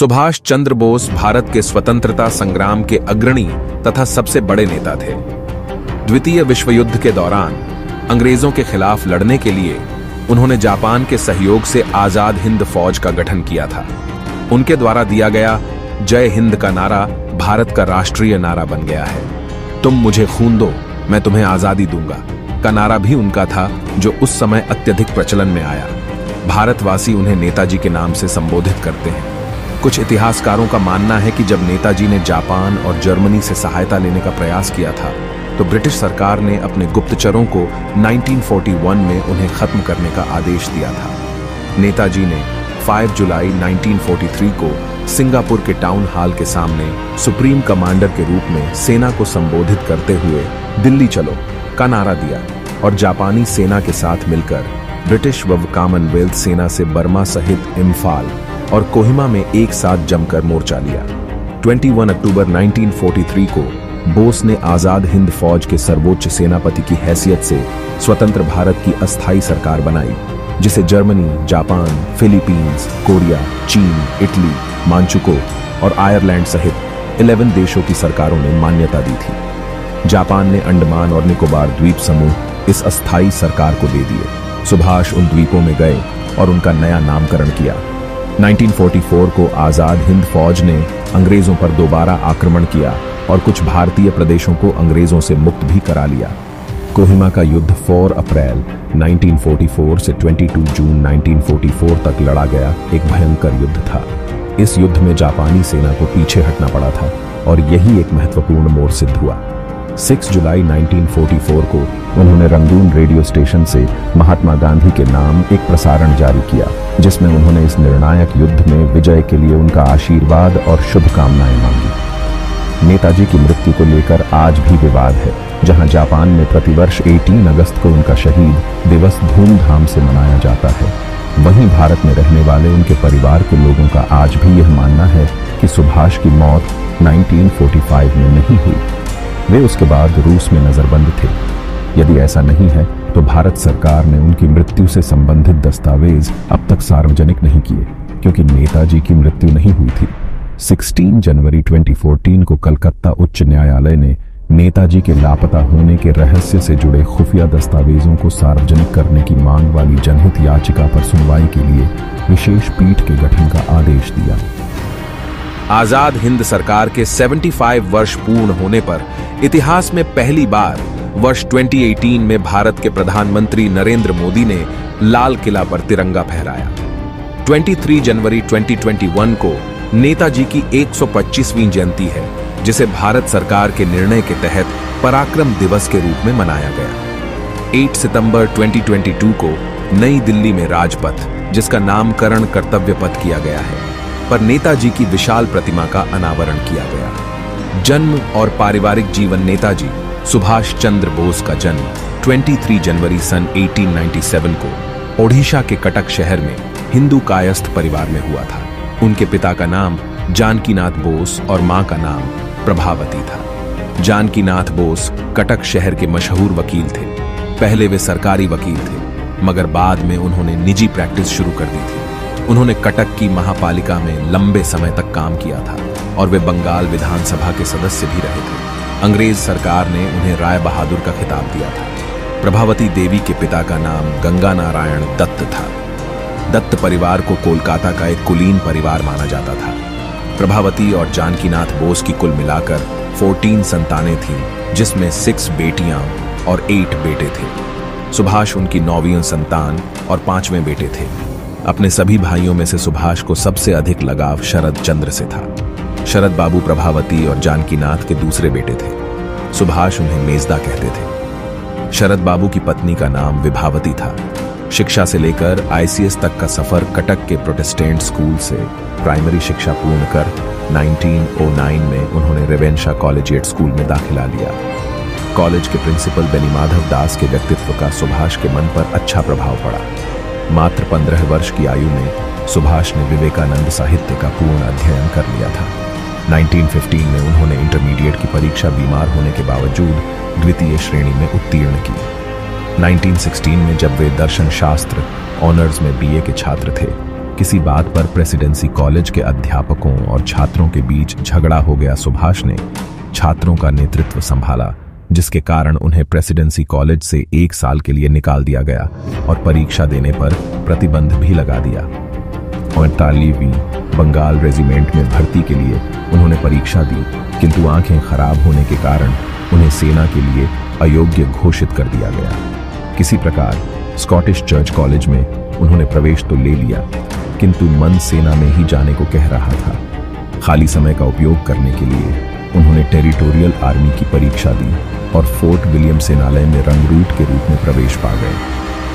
सुभाष चंद्र बोस भारत के स्वतंत्रता संग्राम के अग्रणी तथा सबसे बड़े नेता थे। द्वितीय विश्व युद्ध के दौरान अंग्रेजों के खिलाफ लड़ने के लिए उन्होंने जापान के सहयोग से आजाद हिंद फौज का गठन किया था। उनके द्वारा दिया गया जय हिंद का नारा भारत का राष्ट्रीय नारा बन गया है। तुम मुझे खून दो, मैं तुम्हें आजादी दूंगा का नारा भी उनका था, जो उस समय अत्यधिक प्रचलन में आया। भारतवासी उन्हें नेताजी के नाम से संबोधित करते हैं। कुछ इतिहासकारों का मानना है कि जब नेताजी ने जापान और जर्मनी से सहायता लेने का प्रयास किया था, तो ब्रिटिश सरकार ने अपने गुप्तचरों को 1941 में उन्हें खत्म करने का आदेश दिया था। नेताजी ने 5 जुलाई 1943 को सिंगापुर के टाउन हॉल के सामने सुप्रीम कमांडर के रूप में सेना को संबोधित करते हुए दिल्ली चलो का नारा दिया और जापानी सेना के साथ मिलकर ब्रिटिश व कॉमनवेल्थ सेना से बर्मा सहित इम्फाल और कोहिमा में एक साथ जमकर मोर्चा लिया। 21 अक्टूबर 1943 को बोस ने आजाद हिंद फौज के सर्वोच्च सेनापति की हैसियत से स्वतंत्र भारत की अस्थायी सरकार बनाई, जिसे जर्मनी, जापान, फिलीपींस, कोरिया, चीन, इटली, मांचुको और आयरलैंड सहित 11 देशों की सरकारों ने मान्यता दी थी। जापान ने अंडमान और निकोबार द्वीप समूह इस अस्थायी सरकार को दे दिए। सुभाष उन द्वीपों में गए और उनका नया नामकरण किया। 1944 को आजाद हिंद फौज ने अंग्रेजों पर दोबारा आक्रमण किया और कुछ भारतीय प्रदेशों को अंग्रेजों से मुक्त भी करा लिया। कोहिमा का युद्ध 4 अप्रैल 1944 से 22 जून 1944 तक लड़ा गया एक भयंकर युद्ध था। इस युद्ध में जापानी सेना को पीछे हटना पड़ा था और यही एक महत्वपूर्ण मोड़ सिद्ध हुआ। 6 जुलाई 1944 को उन्होंने रंगून रेडियो स्टेशन से महात्मा गांधी के नाम एक प्रसारण जारी किया, जिसमें उन्होंने इस निर्णायक युद्ध में विजय के लिए उनका आशीर्वाद और शुभकामनाएं मांगी। नेताजी की मृत्यु को लेकर आज भी विवाद है। जहां जापान में प्रतिवर्ष 18 अगस्त को उनका शहीद दिवस धूमधाम से मनाया जाता है, वहीं भारत में रहने वाले उनके परिवार के लोगों का आज भी यह मानना है कि सुभाष की मौत 1945 में नहीं हुई। वे उसके बाद रूस में नजरबंद थे। यदि ऐसा नहीं है तो भारत सरकार ने उनकी मृत्यु से संबंधित दस्तावेज अब तक सार्वजनिक नहीं किए, क्योंकि नेताजी की मृत्यु नहीं हुई थी। 16 जनवरी 2014 को कलकत्ता उच्च न्यायालय ने नेताजी के लापता होने के रहस्य से जुड़े खुफिया दस्तावेजों को सार्वजनिक करने की मांग वाली जनहित याचिका पर सुनवाई के लिए विशेष पीठ के गठन का आदेश दिया। आजाद हिंद सरकार के 75 वर्ष पूर्ण होने पर इतिहास में पहली बार वर्ष 2018 में भारत के प्रधानमंत्री नरेंद्र मोदी ने लाल किला पर तिरंगा फहराया। 23 जनवरी 2021 को नेताजी की 125वीं जयंती है, जिसे भारत सरकार के निर्णय के तहत पराक्रम दिवस के रूप में मनाया गया। 8 सितंबर 2022 को नई दिल्ली में राजपथ, जिसका नामकरण कर्तव्य पथ किया गया है, पर नेताजी की विशाल प्रतिमा का अनावरण किया गया। जन्म और पारिवारिक जीवन। नेताजी सुभाष चंद्र बोस का जन्म 23 जनवरी सन 1897 को ओडिशा के कटक शहर में हिंदू कायस्थ परिवार में हुआ था। उनके पिता का नाम जानकीनाथ बोस और मां का नाम प्रभावती था। जानकीनाथ बोस कटक शहर के मशहूर वकील थे। पहले वे सरकारी वकील थे, मगर बाद में उन्होंने निजी प्रैक्टिस शुरू कर दी थी। उन्होंने कटक की महापालिका में लंबे समय तक काम किया था और वे बंगाल विधानसभा के सदस्य भी रहे थे। अंग्रेज सरकार ने उन्हें राय बहादुर का खिताब दिया था। प्रभावती देवी के पिता का नाम गंगा नारायण दत्त था। दत्त परिवार को कोलकाता का एक कुलीन परिवार माना जाता था। प्रभावती और जानकीनाथ बोस की कुल मिलाकर 14 संतानें थीं, जिसमें 6 बेटियां और 8 बेटे थे। सुभाष उनकी 9वीं संतान और 5वें बेटे थे। अपने सभी भाइयों में से सुभाष को सबसे अधिक लगाव शरद चंद्र से था। शरद बाबू प्रभावती और जानकीनाथ के दूसरे बेटे थे। सुभाष उन्हें मेजदा कहते थे। शरद बाबू की पत्नी का नाम विभावती था। शिक्षा से लेकर आईसीएस तक का सफर कटक के प्रोटेस्टेंट स्कूल से प्राइमरी शिक्षा पूर्ण कर 1909 में उन्होंने रेवेंशा कॉलेजिएट स्कूल में दाखिला लिया। कॉलेज के प्रिंसिपल बेनीमाधव दास के व्यक्तित्व का सुभाष के मन पर अच्छा प्रभाव पड़ा। मात्र 15 वर्ष की आयु में सुभाष ने विवेकानंद साहित्य का पूर्ण अध्ययन कर लिया था। 1915 में उन्होंने इंटरमीडिएट की परीक्षा बीमार होने के बावजूद द्वितीय श्रेणी में उत्तीर्ण की। 1916 में जब वे दर्शन शास्त्र ऑनर्स में बीए के छात्र थे, किसी बात पर प्रेसिडेंसी कॉलेज के अध्यापकों और छात्रों के बीच झगड़ा हो गया। सुभाष ने छात्रों का नेतृत्व संभाला, जिसके कारण उन्हें प्रेसिडेंसी कॉलेज से 1 साल के लिए निकाल दिया गया और परीक्षा देने पर प्रतिबंध भी लगा दिया। 48वीं बंगाल रेजिमेंट में भर्ती के लिए उन्होंने परीक्षा दी, किंतु आंखें खराब होने के कारण उन्हें सेना के लिए अयोग्य घोषित कर दिया गया। किसी प्रकार स्कॉटिश चर्च कॉलेज में उन्होंने प्रवेश तो ले लिया, किंतु मन सेना में ही जाने को कह रहा था। खाली समय का उपयोग करने के लिए उन्होंने टेरिटोरियल आर्मी की परीक्षा दी और फोर्ट विलियम सेनालय में रंगरूट के रूप में प्रवेश पा गए।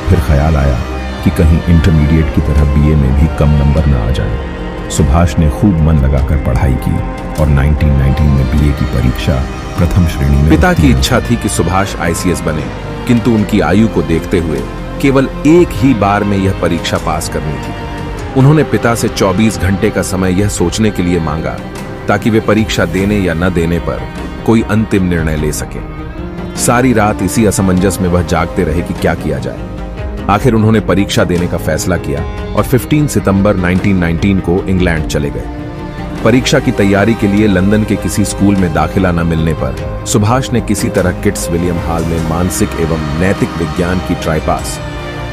फिर ख्याल आया कि कहीं इंटरमीडिएट की तरह बीए में भी कम नंबर न आ जाए। सुभाष ने खूब मन लगाकर पढ़ाई की और 1919 में बीए की परीक्षा प्रथम श्रेणी में। पिता की इच्छा थी कि सुभाष आईसीएस बने, किंतु उनकी आयु को देखते हुए केवल एक ही बार में यह परीक्षा पास करनी थी। उन्होंने पिता से 24 घंटे का समय यह सोचने के लिए मांगा ताकि वे परीक्षा देने या न देने पर कोई अंतिम निर्णय ले सके। सारी रात इसी असमंजस में वह जागते रहे कि क्या किया जाए। आखिर उन्होंने परीक्षा देने का फैसला किया और 15 सितंबर 1919 को इंग्लैंड चले गए। परीक्षा की तैयारी के लिए लंदन के किसी स्कूल में दाखिला न मिलने पर सुभाष ने किसी तरह किट्स विलियम हॉल में मानसिक एवं नैतिक विज्ञान की ट्राइपास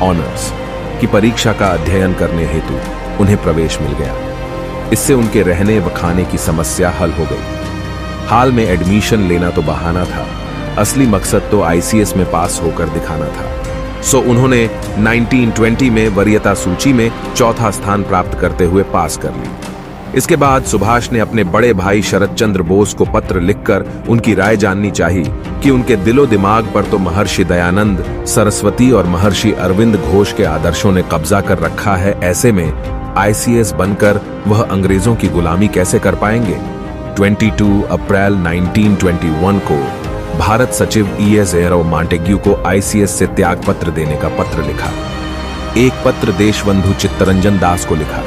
ऑनर्स की परीक्षा का अध्ययन करने हेतु उन्हें प्रवेश मिल गया। इससे उनके रहने व खाने की समस्या हल हो गई। हाल में एडमिशन लेना तो बहाना था, असली मकसद तो आईसीएस में पास होकर दिखाना था। सो उन्होंने 1920 में वरीयता सूची में 4था स्थान प्राप्त करते हुए पास कर ली। इसके बाद सुभाष ने अपने बड़े भाई शरद चंद्र बोस को पत्र लिखकर उनकी राय जाननी चाहिए कि उनके दिलो दिमाग पर तो महर्षि दयानंद सरस्वती और महर्षि अरविंद घोष के आदर्शों ने कब्जा कर रखा है। ऐसे में आईसीएस बनकर वह अंग्रेजों की गुलामी कैसे कर पाएंगे। 22 अप्रैल 1921 को भारत सचिव ईएस एरो मॉन्टेग्यू को आईसीएस से त्याग पत्र देने का पत्र लिखा। एक पत्र देशबंधु चित्तरंजन दास को लिखा,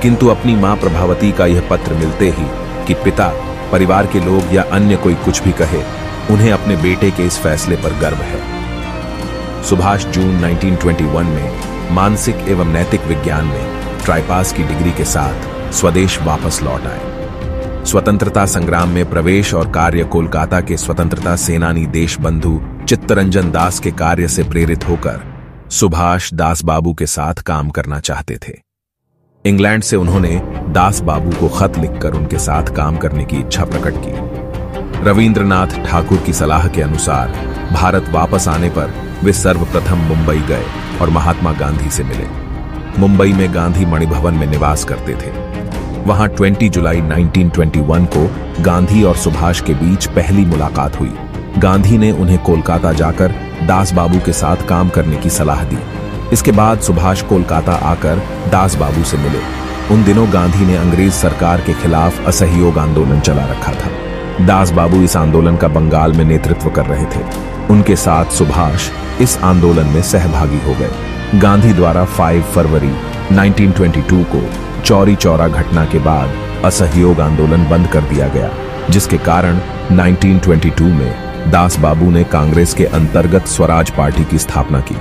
किंतु अपनी मां प्रभावती का यह पत्र मिलते ही कि पिता, परिवार के लोग या अन्य कोई कुछ भी कहे, उन्हें अपने बेटे के इस फैसले पर गर्व है। सुभाष जून 1921 में मानसिक एवं नैतिक विज्ञान में ट्राइपास की डिग्री के साथ स्वदेश वापस लौट आए। स्वतंत्रता संग्राम में प्रवेश और कार्य कोलकाता के स्वतंत्रता सेनानी देशबंधु चित्तरंजन दास के कार्य से प्रेरित होकर सुभाष दास बाबू के साथ काम करना चाहते थे। इंग्लैंड से उन्होंने दास बाबू को खत लिखकर उनके साथ काम करने की इच्छा प्रकट की। रविंद्रनाथ ठाकुर की सलाह के अनुसार भारत वापस आने पर वे सर्वप्रथम मुंबई गए और महात्मा गांधी से मिले। मुंबई में गांधी मणिभवन में निवास करते थे। वहां 20 जुलाई 1921 को गांधी और सुभाष के बीच पहली मुलाकात हुई। गांधी ने उन्हें कोलकाता जाकर दास बाबू के साथ काम करने की सलाह दी। इसके बाद सुभाष कोलकाता आकर दास बाबू से मिले। उन दिनों गांधी ने अंग्रेज सरकार के खिलाफ असहयोग आंदोलन चला रखा था। दास बाबू इस आंदोलन का बंगाल में नेतृत्व कर रहे थे। उनके साथ सुभाष इस आंदोलन में सहभागी हो गए। गांधी द्वारा 5 फरवरी 1922 को चौरी चौरा घटना के बाद असहयोग आंदोलन बंद कर दिया गया, जिसके कारण 1922 में दास बाबू ने कांग्रेस के अंतर्गत स्वराज पार्टी की स्थापना की।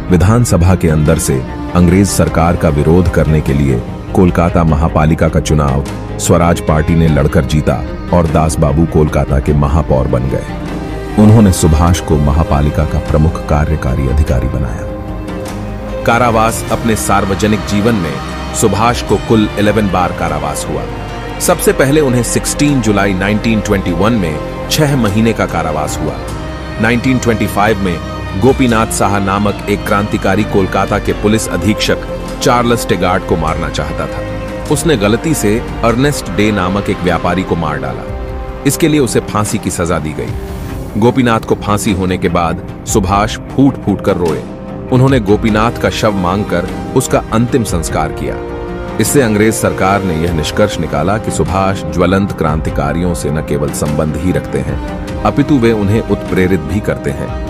विधानसभा के अंदर से अंग्रेज सरकार का विरोध करने के लिए कोलकाता महापालिका का चुनाव स्वराज पार्टी ने लड़कर जीता और दास बाबू कोलकाता के महापौर बन गए। उन्होंने सुभाष को महापालिका का प्रमुख कार्यकारी अधिकारी बनाया। कारावास। अपने सार्वजनिक जीवन में सुभाष को कुल 11 बार कारावास हुआ। सबसे पहले उन्हें 16 जुलाई 1921 में 6 महीने का कारावास हुआ। 1925 में गोपीनाथ साहा नामक एक क्रांतिकारी कोलकाता के पुलिस अधीक्षक चार्ल्स टेगार्ड को मारना चाहता था। उसने गलती से अर्नेस्ट डे नामक एक व्यापारी को मार डाला। इसके लिए उसे फांसी की सजा दी गई। गोपीनाथ को फांसी होने के बाद सुभाष फूट फूट कर रोए। उन्होंने गोपीनाथ का शव मांगकर उसका अंतिम संस्कार किया। इससे अंग्रेज सरकार ने यह निष्कर्ष निकाला कि सुभाष ज्वलंत क्रांतिकारियों से न केवल संबंध ही रखते हैं, अपितु वे उन्हें उत्प्रेरित भी करते हैं।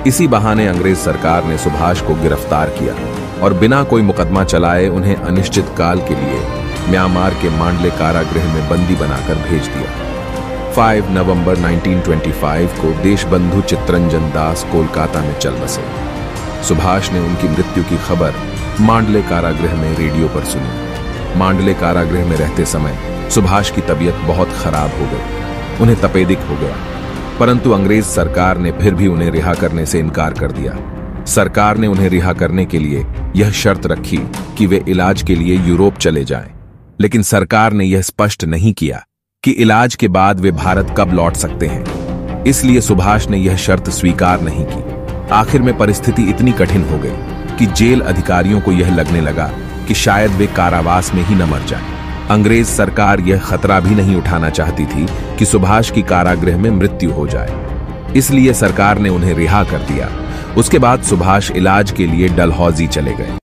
इसी बहाने अंग्रेज सरकार ने सुभाष को गिरफ्तार किया और बिना कोई मुकदमा चलाए उन्हें अनिश्चित काल के लिए म्यांमार के मांडले कारागृह में बंदी बनाकर भेज दिया। 5 नवंबर 1925 को देशबंधु चित्तरंजन दास कोलकाता में चल बसे। सुभाष ने उनकी मृत्यु की खबर मांडले कारागृह में रेडियो पर सुनी। मांडले कारागृह में रहते समय सुभाष की तबीयत बहुत खराब हो गई, उन्हें तपेदिक हो गया, परंतु अंग्रेज सरकार ने फिर भी उन्हें रिहा करने से इनकार कर दिया। सरकार ने उन्हें रिहा करने के लिए यह शर्त रखी कि वे इलाज के लिए यूरोप चले जाएं, लेकिन सरकार ने यह स्पष्ट नहीं किया कि इलाज के बाद वे भारत कब लौट सकते हैं। इसलिए सुभाष ने यह शर्त स्वीकार नहीं की। आखिर में परिस्थिति इतनी कठिन हो गई कि जेल अधिकारियों को यह लगने लगा कि शायद वे कारावास में ही न मर जाएं। अंग्रेज सरकार यह खतरा भी नहीं उठाना चाहती थी कि सुभाष की कारागृह में मृत्यु हो जाए, इसलिए सरकार ने उन्हें रिहा कर दिया। उसके बाद सुभाष इलाज के लिए डलहौजी चले गए।